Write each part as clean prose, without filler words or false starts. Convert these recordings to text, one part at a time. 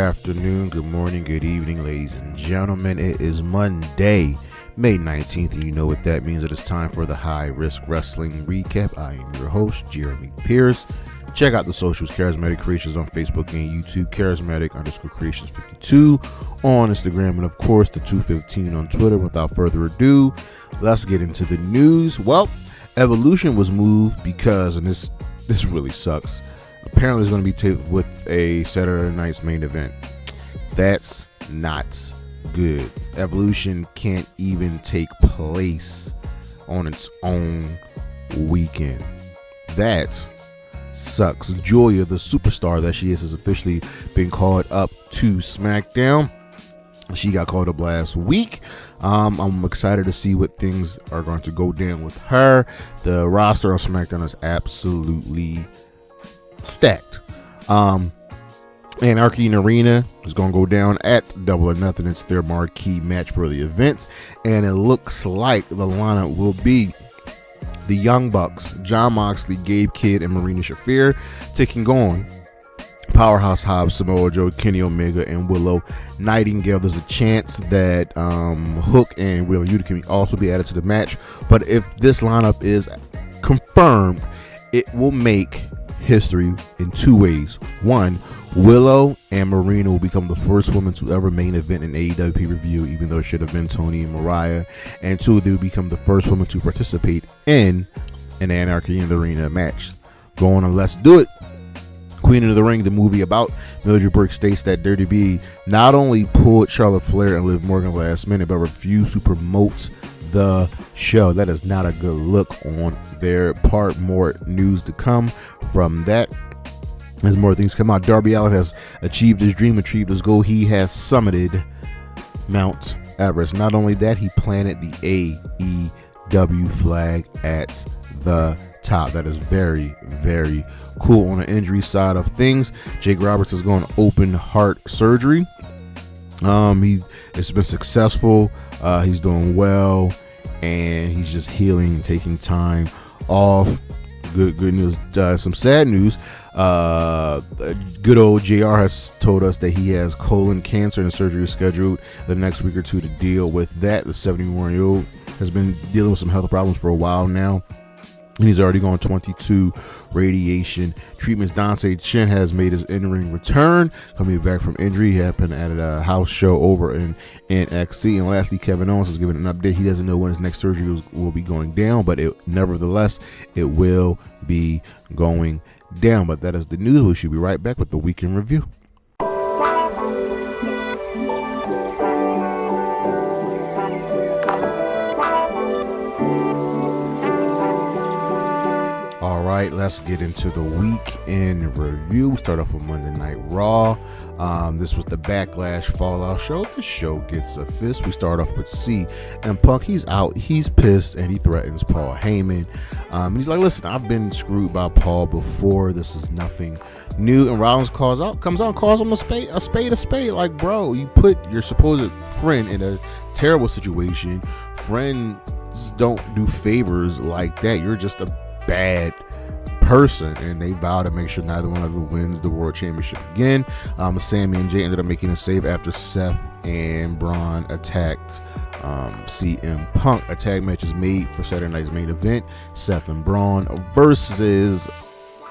afternoon, good morning, good evening, ladies and gentlemen. It is Monday, May 19th, and you know what that means. It is time for the High Risk Wrestling Recap. I am your host, Jeremy Pierce. Check out the socials, Charismatic Creations on Facebook and YouTube, Charismatic_Creations52 on Instagram, and of course the 215 on Twitter. Without further ado, let's get into the news. Well, Evolution was moved because, and this really sucks, apparently it's going to be taped with a Saturday night's main event. That's not good. Evolution can't even take place on its own weekend. That sucks. Giulia, the superstar that she is, has officially been called up to Smackdown. She got called up last week. I'm excited to see what things are going to go down with her. The roster on SmackDown is absolutely stacked. Anarchy in Arena is going to go down at Double or Nothing. It's their marquee match for the event, and it looks like the lineup will be the Young Bucks, Jon Moxley, Gabe Kidd, and Marina Shafir taking on Powerhouse Hobbs, Samoa Joe, Kenny Omega, and Willow Nightingale. There's a chance that Hook and Will Yuta can also be added to the match, but if this lineup is confirmed, it will make history in two ways. One, Willow and Marina will become the first women to ever main event in AEW pay-per-view, even though it should have been Tony and Mariah. And two, they will become the first women to participate in an Anarchy in the Arena match. Go on and let's do it. Queen of the Ring, the movie about Mildred Burke, states that Dirty B not only pulled Charlotte Flair and Liv Morgan last minute, but refused to promote the show. That is not a good look on their part. More news to come from that as more things come out. Darby Allin has achieved his dream, achieved his goal. He has summited Mount Everest. Not only that, he planted the AEW flag at the top. That is very, very cool. On the injury side of things, Jake Roberts is going open heart surgery. It's been successful. He's doing well, and he's just healing, taking time off. Good news. Some sad news. Good old JR has told us that he has colon cancer and surgery is scheduled the next week or two to deal with that. The 71-year-old has been dealing with some health problems for a while now, and he's already gone 22 radiation treatments. Dante Chen has made his in-ring return, coming back from injury. He happened at a house show over in NXT. And lastly, Kevin Owens has given an update. He doesn't know when his next surgery will be going down, but nevertheless, it will be going down. But that is the news. We should be right back with the weekend review. All right, let's get into the weekend review. We start off with Monday Night Raw. This was the Backlash Fallout show. The show gets a fist. We start off with CM Punk. He's out. He's pissed, and he threatens Paul Heyman. He's like, listen, I've been screwed by Paul before. This is nothing new. And Rollins calls him a spade. Like, bro, you put your supposed friend in a terrible situation. Friends don't do favors like that. You're just a bad person, and they vow to make sure neither one of them wins the world championship again. Sammy and Jay ended up making a save after Seth and Braun attacked CM Punk. A tag match is made for Saturday night's main event. Seth and Braun versus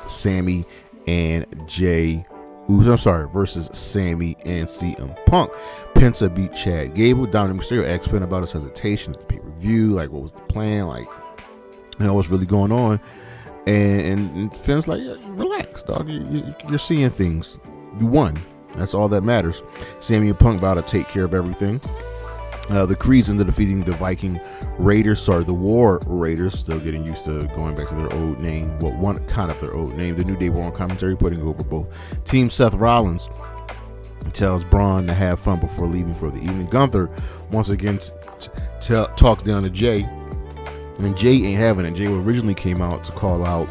Sammy and Jay Uso. Versus Sammy and CM Punk. Penta beat Chad Gable. Dominic Mysterio asked Finn about his hesitation at the pay-per-view. Like, what was the plan? Like, you know, what's really going on? And Finn's like, yeah, relax, dog. You're seeing things. You won. That's all that matters. Sammy and Punk about to take care of everything. The Creeds ended up defeating the the War Raiders, still getting used to going back to their old name. Well, one kind of their old name. The New Day were on commentary, putting over both teams. Seth Rollins tells Braun to have fun before leaving for the evening. Gunther once again talks down to Jay. And Jay ain't having it. Jay originally came out to call out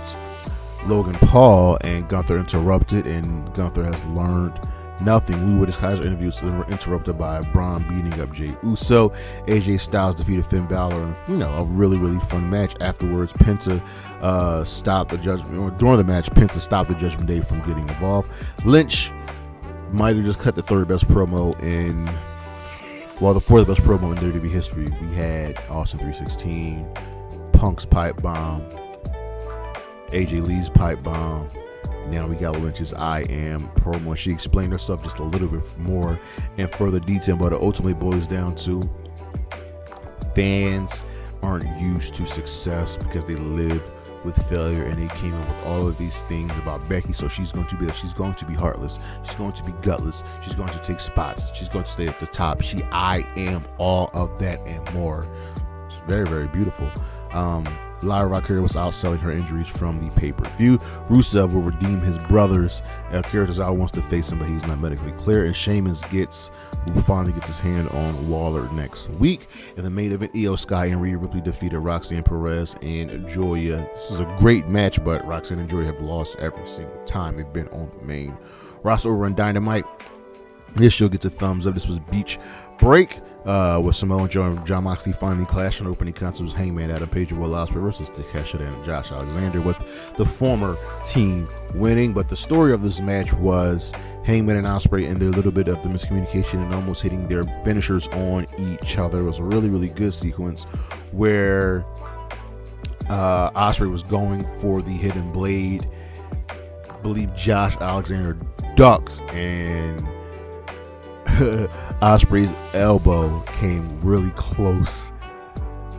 Logan Paul, and Gunther interrupted, and Gunther has learned nothing. Lou with his Kaiser interviews were interrupted by Braun beating up Jey Uso. AJ Styles defeated Finn Balor in a really, really fun match. Afterwards, Penta stopped the judgment. During the match, Penta stopped the Judgment Day from getting involved. Lynch might have just cut the third best promo in, well, the fourth best promo in WWE history. We had Austin 316, Punk's pipe bomb, AJ Lee's pipe bomb. Now we got Lynch's I Am promo. She explained herself just a little bit more in further detail, but it ultimately boils down to fans aren't used to success because they live with failure, and they came up with all of these things about Becky. So she's going to be heartless, she's going to be gutless, she's going to take spots, she's going to stay at the top. I am all of that and more. It's very, very beautiful. Akira was out selling her injuries from the pay-per-view. Rusev will redeem his brothers. Akira wants to face him, but he's not medically clear. And Sheamus will finally get his hand on Waller next week. In the main event, Io Sky and Rhea Ripley defeated Roxanne, Perez, and Giulia. This is a great match, but Roxanne and Giulia have lost every single time they've been on the main roster over on Dynamite. This show gets a thumbs up. This was Beach Break. With Samoa Joe and Jon Moxley finally clashing. Opening contest was Hangman Adam Page and Will Ospreay versus Takahashi and Josh Alexander, with the former team winning. But the story of this match was Hangman and Ospreay and their little bit of the miscommunication and almost hitting their finishers on each other. It was a really, really good sequence where Ospreay was going for the hidden blade. I believe Josh Alexander ducks, and Ospreay's elbow came really close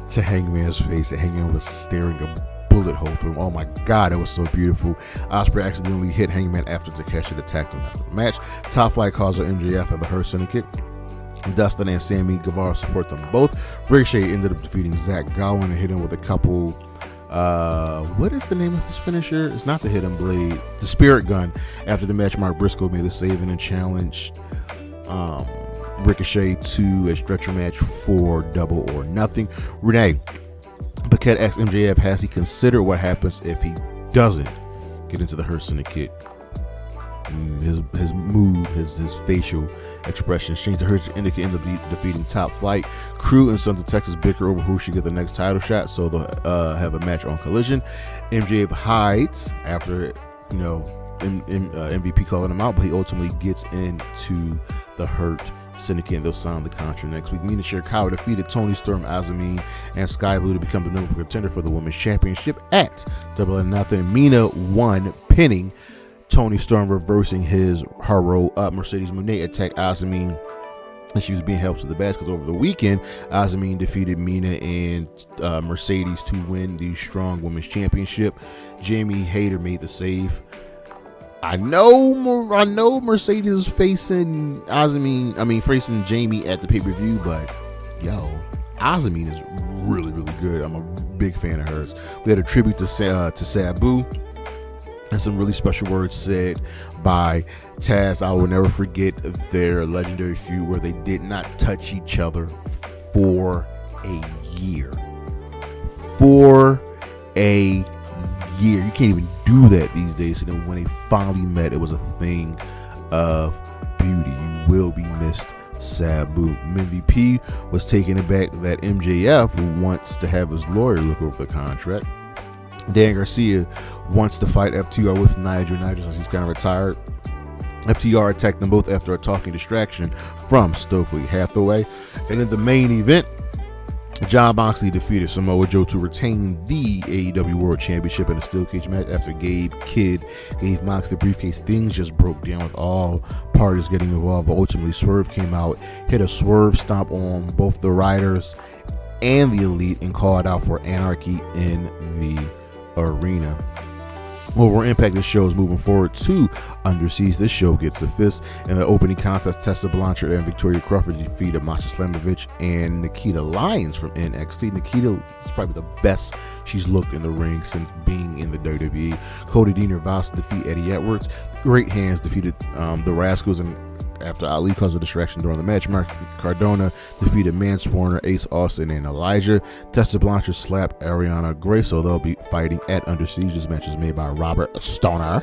to Hangman's face, and Hangman was staring a bullet hole through him. Oh my God, it was so beautiful. Ospreay accidentally hit Hangman after Takahashi attacked him after the match. Top Flight calls out MJF and the Hurt Syndicate. Dustin and Sammy Guevara support them both. Ricochet ended up defeating Zach Gowen and hit him with a couple. What is the name of his finisher? It's not the hidden blade, the Spirit Gun. After the match, Mark Briscoe made the save and challenged Ricochet to a stretcher match for Double or Nothing. Renee Paquette asked MJF, has he considered what happens if he doesn't get into the Hurt Syndicate? His mood, his facial expressions changed. The Hurt Syndicate ended up defeating Top Flight. Crew and Sons of Texas bicker over who should get the next title shot, so they'll have a match on Collision. MJF hides after, MVP calling him out, but he ultimately gets into the Hurt Syndicate, and they'll sign the contract next week. Mina Shirakawa defeated Toni Storm, Azamine, and Sky Blue to become the number one contender for the Women's Championship at Double or Nothing. Mina won, pinning Toni Storm, reversing her roll up. Mercedes Moné attacked Azamine, and she was being helped to the badge because over the weekend, Azamine defeated Mina and Mercedes to win the Strong Women's Championship. Jamie Hayter made the save. I know Mercedes is facing facing Jamie at the pay-per-view, but Azamine is really, really good. I'm a big fan of hers. We had a tribute to Sabu and some really special words said by Taz. I will never forget their legendary feud where they did not touch each other for a year. You can't even do that these days. And then when they finally met, it was a thing of beauty. You will be missed, Sabu. MVP was taken aback that MJF wants to have his lawyer look over the contract. Dan Garcia wants to fight FTR with Nigel since he's kind of retired. FTR attacked them both after a talking distraction from Stokely Hathaway. And in the main event, Jon Moxley defeated Samoa Joe to retain the AEW World Championship in a steel cage match after Gabe Kidd gave Mox the briefcase. Things just broke down with all parties getting involved, but ultimately Swerve came out, hit a swerve stomp on both the Riders and the Elite, and called out for anarchy in the arena. Over Impact, this show is moving forward to Under Siege. This show gets a fist. In the opening contest, Tessa Blanchard and Victoria Crawford defeated Masha Slamovich and Nikita Lyons from NXT. Nikita is probably the best she's looked in the ring since being in the WWE. Cody Deaner vows to defeat Eddie Edwards. Great Hands defeated the Rascals, and after Ali caused a distraction during the match, Mark Cardona defeated Manswarner, Ace Austin, and Elijah. Tessa Blanchard slapped Ariana Gray, so they'll be fighting at Under Siege. This match is made by Robert Stoner.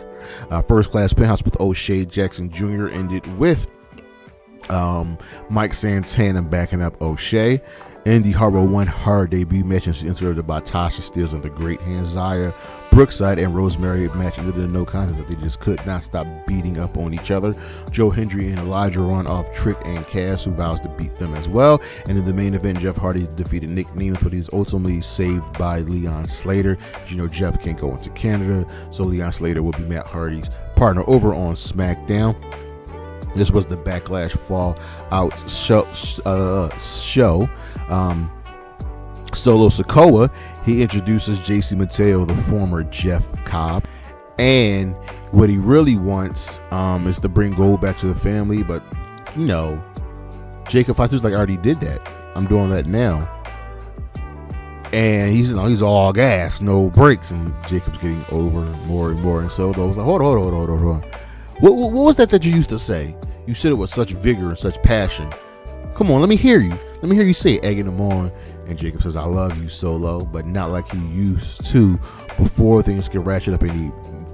First Class Penthouse with O'Shea Jackson Jr. ended with Mike Santana backing up O'Shea. Indy Harbour won her debut match and she entered by Tasha Steelz and the Great Hand. Zaya Brookside and Rosemary match ended in no contest that they just could not stop beating up on each other. Joe Hendry and Elijah run off Trick and Cass, who vows to beat them as well. And in the main event, Jeff Hardy defeated Nick Nemeth, but he's ultimately saved by Leon Slater. As you know, Jeff can't go into Canada, so Leon Slater will be Matt Hardy's partner over on SmackDown. This was the Backlash Fallout show. Solo Sikoa, he introduces JC Mateo, the former Jeff Cobb, and what he really wants is to bring gold back to the family. But you know, Jacob Fatu's like, I already did that. I'm doing that now. And he's all gas, no brakes, and Jacob's getting over more and more. And so I was like, hold on. What was that you used to say? You said it with such vigor and such passion. Come on, let me hear you. Let me hear you say it, egging him on. And Jacob says, I love you, Solo, but not like he used to before things get ratchet up any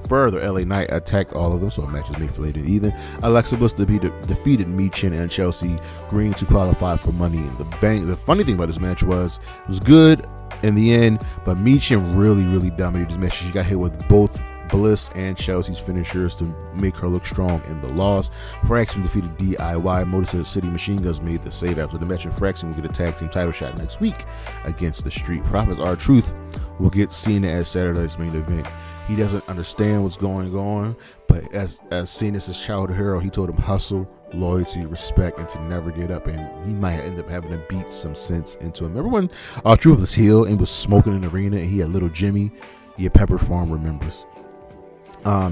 further. LA Knight attacked all of them, so a match is made for later even. Alexa Bliss defeated Michin and Chelsea Green to qualify for Money in the Bank. The funny thing about this match was it was good in the end, but Michin really dominated this match. She got hit with both Bliss and Chelsea's finishers to make her look strong in the loss. Fraxton defeated DIY. Motor City Machine Guns made the save after the match, and Fraxton will get a tag team title shot next week against the Street Profits. R-Truth will get Cena at Saturday's main event. He doesn't understand what's going on, but as Cena's his childhood hero, he told him hustle, loyalty, respect, and to never get up, and he might end up having to beat some sense into him. Remember when R-Truth was heel and was smoking in the arena and he had little Jimmy? Yeah, Pepper Farm remembers.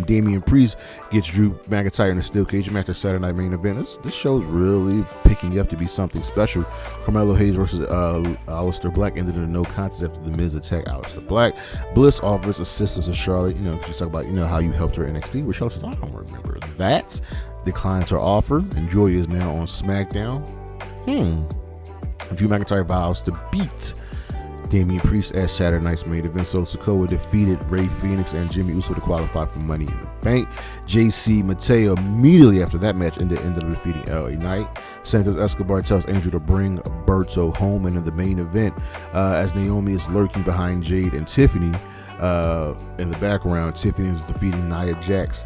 Damian Priest gets Drew McIntyre in a steel cage match at Saturday Night Main Event. This show's really picking up to be something special. Carmelo Hayes versus Aleister Black ended in a no contest after The Miz attacked Aleister Black. Bliss offers assistance to Charlotte. You know, she's talking about, you know, how you helped her NXT. Where Charlotte says, I don't remember that. Declines her offer, and Giulia is now on SmackDown. Drew McIntyre vows to beat Damian Priest at Saturday Night's Main Event. Solo Sikoa defeated Rey Fenix and Jimmy Uso to qualify for Money in the Bank. JC Mateo immediately after that match ended up defeating LA Knight. Santos Escobar tells Angel to bring Berto home, and in the main event, as Naomi is lurking behind Jade and Tiffany in the background, Tiffany was defeating Nia Jax,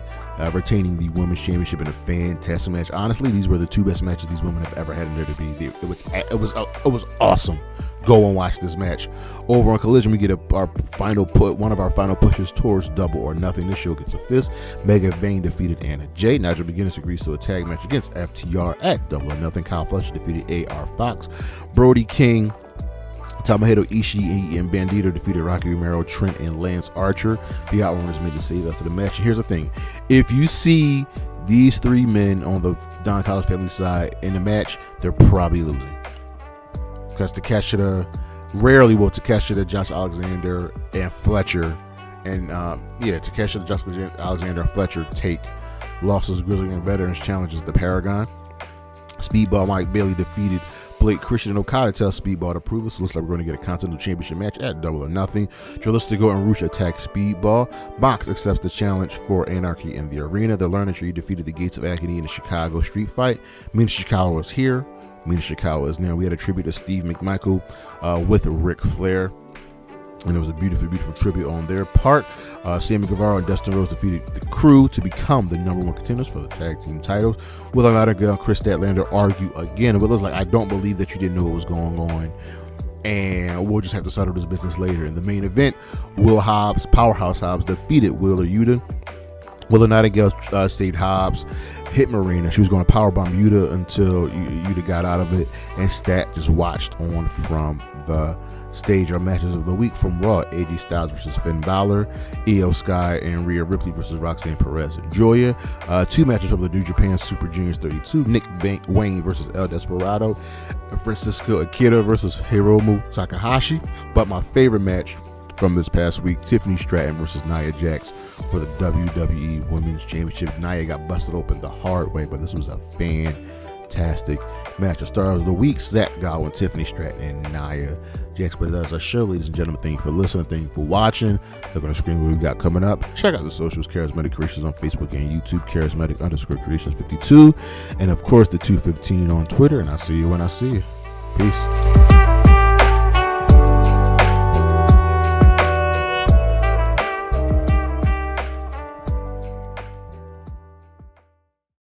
retaining the Women's Championship in a fantastic match. Honestly, these were the two best matches these women have ever had in their WWE. It was awesome. Go and watch this match. Over on Collision, we get one of our final pushes towards Double or Nothing. This show gets a fist. Megan Vane defeated Anna Jay. Nigel McGuinness agrees to a tag match against FTR at Double or Nothing. Kyle Fletcher defeated AR Fox. Brody King, Tomohiro Ishii, and Bandito defeated Rocky Romero, Trent, and Lance Archer. The Outrunners made the save after the match. Here's the thing. If you see these three men on the Don Callis family side in the match, they're probably losing. Because Takeshita, Josh Alexander, and Fletcher, and Takeshita, Josh Alexander, and Fletcher take losses. Grizzly and Veterans challenges the Paragon. Speedball Mike Bailey defeated Blake Christian, and Okada tells Speedball to prove it. So looks like we're going to get a Continental Championship match at Double or Nothing. Dralistico and Rush attack Speedball. Mox accepts the challenge for Anarchy in the Arena. The Learning Tree defeated the Gates of Agony in the Chicago Street Fight. Mina Shikawa was here. Mina Shikawa is now. We had a tribute to Steve McMichael with Ric Flair, and it was a beautiful tribute on their part. Sammy Guevara and Dustin Rhodes defeated the Crew to become the number one contenders for the tag team titles. Will Nightingale and Chris Statlander argue again. Will was like, I don't believe that you didn't know what was going on, and we'll just have to settle this business later. In the main event, Powerhouse Hobbs defeated Wheeler Yuta. Willa Nightingale saved Hobbs, hit Marina. She was going to powerbomb Yuta until Yuta got out of it, and Stat just watched on from the stage. Our matches of the week from Raw: AJ Styles versus Finn Balor, Io Sky and Rhea Ripley versus Roxanne, Perez, and Giulia. Two matches from the New Japan Super Juniors 32: Nick Wayne versus El Desperado, Francesco Akira versus Hiromu Takahashi. But my favorite match from this past week, Tiffany Stratton versus Nia Jax for the WWE Women's Championship. Nia got busted open the hard way, but this was a fantastic match. The stars of the week: Zach Gowen, Tiffany Stratton, and Nia Jax. But that's our show, ladies and gentlemen. Thank you for listening. Thank you for watching. They're going to screen what we've got coming up. Check out the socials: Charismatic Creations on Facebook and YouTube, Charismatic_Creations52, and of course the 215 on Twitter. And I'll see you when I see you. Peace.